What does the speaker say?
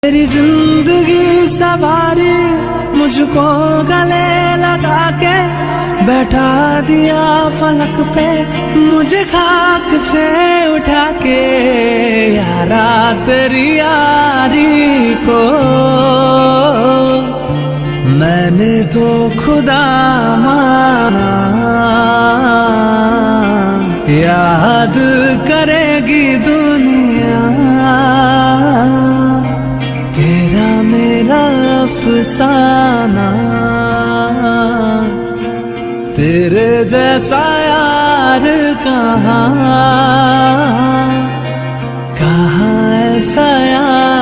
तेरी जिंदगी सवारी मुझको गले लगा के बैठा दिया फलक पे, मुझे खाक से उठा के यारा तेरी यारी को मैंने तो खुदा माना। याद करेगी दुनिया तेरा मेरा अफसाना, तेरे जैसा यार कहाँ ऐसा यार।